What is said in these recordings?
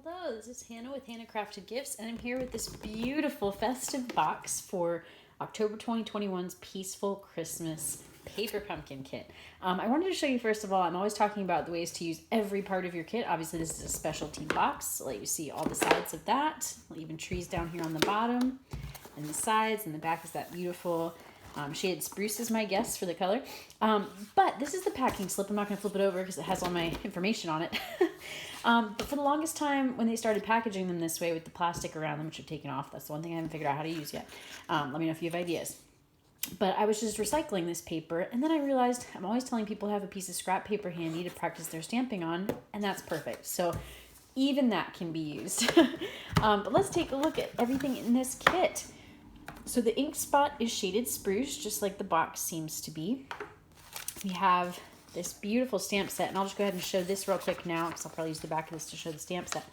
Hello, this is Hannah with Hannah Crafted Gifts, and I'm here with this beautiful festive box for October 2021's Peaceful Christmas Paper Pumpkin Kit. I wanted to show you, first of all, I'm always talking about the ways to use every part of your kit. Obviously, this is a specialty box. I'll let you see all the sides of that. Even trees down here on the bottom, and the sides, and the back is that beautiful shaded spruce is my guess for the color. But this is the packing slip. I'm not going to flip it over because it has all my information on it. But for the longest time, when they started packaging them this way with the plastic around them, which I've taken off, that's the one thing I haven't figured out how to use yet. Let me know if you have ideas. But I was just recycling this paper, and then I realized I'm always telling people to have a piece of scrap paper handy to practice their stamping on, and that's perfect. So even that can be used. But let's take a look at everything in this kit. So the ink spot is shaded spruce, just like the box seems to be. We have this beautiful stamp set, and I'll just go ahead and show this real quick now because I'll probably use the back of this to show the stamp set.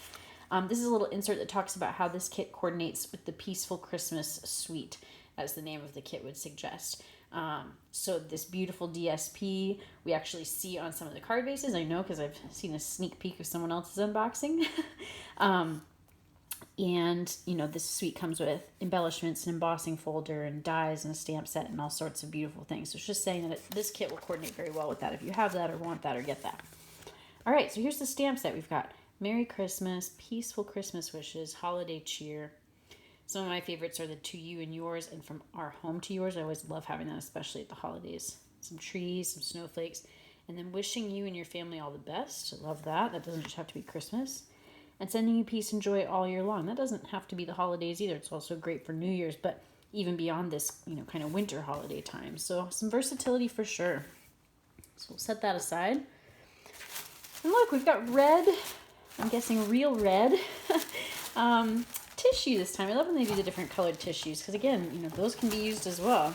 This is a little insert that talks about how this kit coordinates with the Peaceful Christmas Suite, as the name of the kit would suggest. So this beautiful DSP we actually see on some of the card bases. I know because I've seen a sneak peek of someone else's unboxing. And, you know, this suite comes with embellishments, an embossing folder, and dies, and a stamp set, and all sorts of beautiful things. So it's just saying that this kit will coordinate very well with that if you have that or want that or get that. All right, so here's the stamp set. We've got Merry Christmas, Peaceful Christmas Wishes, Holiday Cheer. Some of my favorites are the To You and Yours, and From Our Home to Yours. I always love having that, especially at the holidays. Some trees, some snowflakes, and then Wishing You and Your Family All the Best. I love that. That doesn't just have to be Christmas. And Sending You Peace and Joy All Year Long. That doesn't have to be the holidays either. It's also great for New Year's, but even beyond this, you know, kind of winter holiday time. So some versatility for sure. So we'll set that aside. And look, we've got red, I'm guessing real red, tissue this time. I love when they do the different colored tissues because, again, you know, those can be used as well.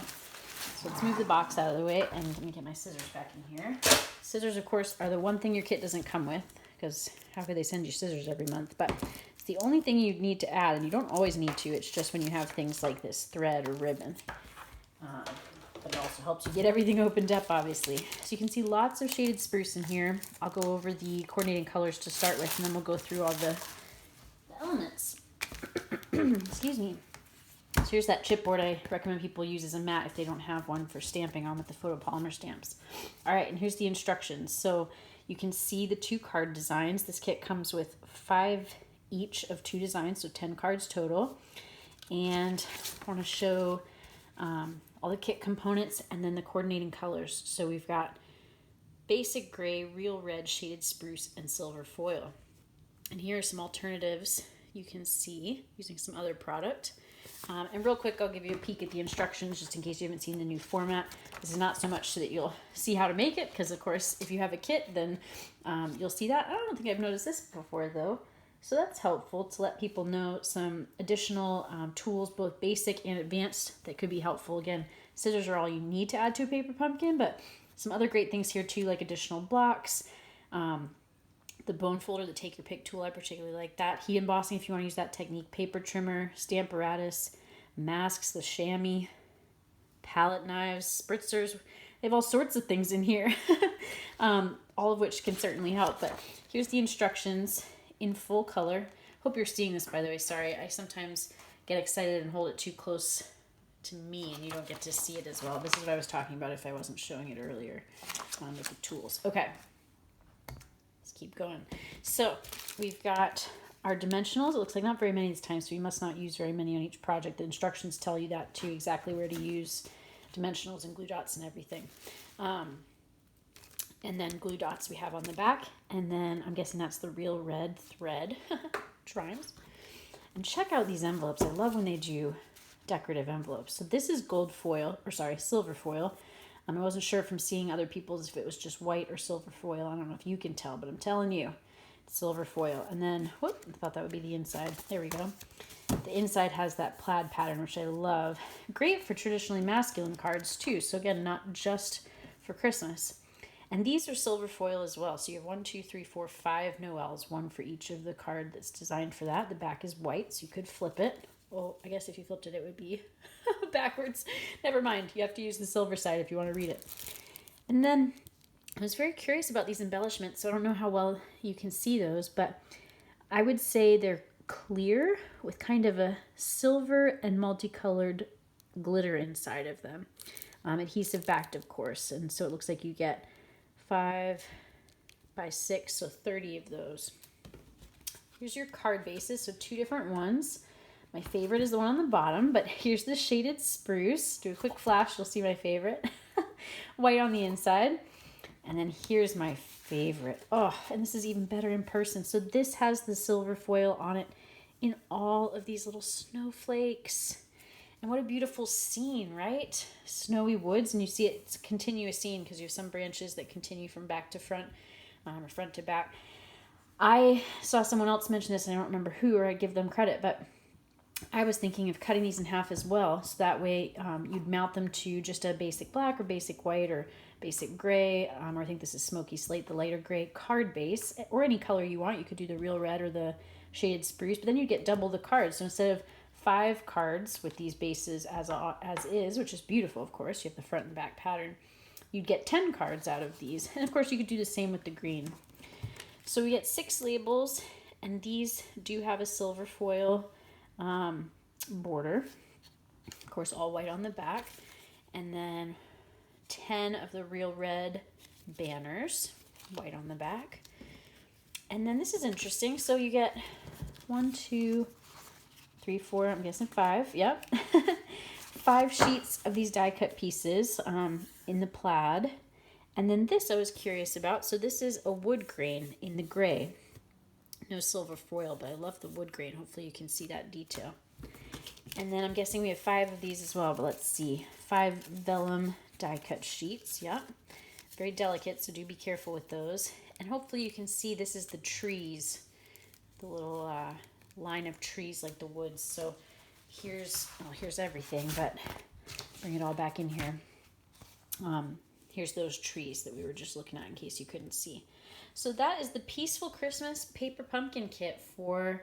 So let's move the box out of the way, and let me get my scissors back in here. Scissors, of course, are the one thing your kit doesn't come with, because how could they send you scissors every month? But it's the only thing you need to add, and you don't always need to. It's just when you have things like this thread or ribbon. But it also helps you get everything opened up, obviously. So you can see lots of shaded spruce in here. I'll go over the coordinating colors to start with, and then we'll go through all the elements. Excuse me. So here's that chipboard I recommend people use as a mat if they don't have one for stamping on with the photopolymer stamps. All right, and here's the instructions. So you can see the 2 card designs. This kit comes with 5 each of 2 designs, so 10 cards total. And I want to show all the kit components and then the coordinating colors. So we've got basic gray, real red, shaded spruce, and silver foil. And here are some alternatives you can see using some other product. And real quick, I'll give you a peek at the instructions just in case you haven't seen the new format. This is not so much so that you'll see how to make it, because of course, if you have a kit, then you'll see that. I don't think I've noticed this before though. So that's helpful to let people know some additional tools, both basic and advanced, that could be helpful. Again, scissors are all you need to add to a paper pumpkin, but some other great things here too, like additional blocks, the bone folder, the take your pick tool, I particularly like that. Heat embossing if you want to use that technique, paper trimmer, stamparatus, masks, the chamois, palette knives, spritzers. They have all sorts of things in here, all of which can certainly help. But here's the instructions in full color. Hope you're seeing this, by the way. Sorry, I sometimes get excited and hold it too close to me and you don't get to see it as well. This is what I was talking about if I wasn't showing it earlier with the tools. Okay. Keep going. So we've got our dimensionals. It looks like not very many this time, so you must not use very many on each project. The instructions tell you that too, exactly where to use dimensionals and glue dots and everything. And then glue dots we have on the back, and then I'm guessing that's the real red thread. Trims. And check out these envelopes. I love when they do decorative envelopes. So this is silver foil. I wasn't sure from seeing other people's if it was just white or silver foil. I don't know if you can tell, but I'm telling you, it's silver foil. And then, I thought that would be the inside. There we go. The inside has that plaid pattern, which I love. Great for traditionally masculine cards too. So again, not just for Christmas. And these are silver foil as well. So you have 1, 2, 3, 4, 5 Noels, one for each of the card that's designed for that. The back is white, so you could flip it. Well, I guess if you flipped it, it would be backwards. Never mind. You have to use the silver side if you want to read it. And then I was very curious about these embellishments, so I don't know how well you can see those, but I would say they're clear with kind of a silver and multicolored glitter inside of them. Adhesive backed, of course, and so it looks like you get 5 by 6, so 30 of those. Here's your card bases, so 2 different ones. My favorite is the one on the bottom, but here's the shaded spruce. Do a quick flash, you'll see my favorite. White on the inside. And then here's my favorite. Oh, and this is even better in person. So this has the silver foil on it in all of these little snowflakes. And what a beautiful scene, right? Snowy woods, and you see it's a continuous scene because you have some branches that continue from back to front, or front to back. I saw someone else mention this, and I don't remember who, or I give them credit, but I was thinking of cutting these in half as well, so that way you'd mount them to just a basic black or basic white or basic gray, or I think this is smoky slate, the lighter gray card base, or any color you want. You could do the real red or the shaded spruce, but then you get double the cards. So instead of 5 cards with these bases as is, which is beautiful, of course, you have the front and back pattern, you'd get 10 cards out of these. And of course you could do the same with the green. So we get 6 labels, and these do have a silver foil border, of course all white on the back, and then 10 of the real red banners, white on the back. And then this is interesting, so you get 1, 2, 3, 4, I'm guessing 5, yep. 5 sheets of these die cut pieces in the plaid. And then this I was curious about. So this is a wood grain in the gray. No silver foil, but I love the wood grain. Hopefully you can see that detail. And then I'm guessing we have 5 of these as well, but let's see. 5 vellum die cut sheets, yep. Very delicate, so do be careful with those. And hopefully you can see this is the trees, the little line of trees like the woods. So here's everything, but bring it all back in here. Here's those trees that we were just looking at in case you couldn't see. So that is the Peaceful Christmas Paper Pumpkin Kit for,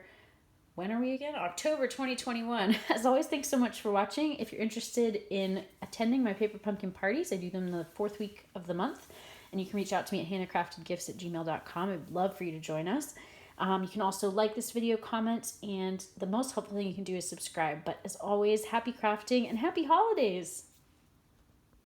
when are we again? October 2021. As always, thanks so much for watching. If you're interested in attending my Paper Pumpkin parties, I do them the 4th week of the month. And you can reach out to me at hannahcraftedgifts@gmail.com. I'd love for you to join us. You can also like this video, comment, and the most helpful thing you can do is subscribe. But as always, happy crafting and happy holidays!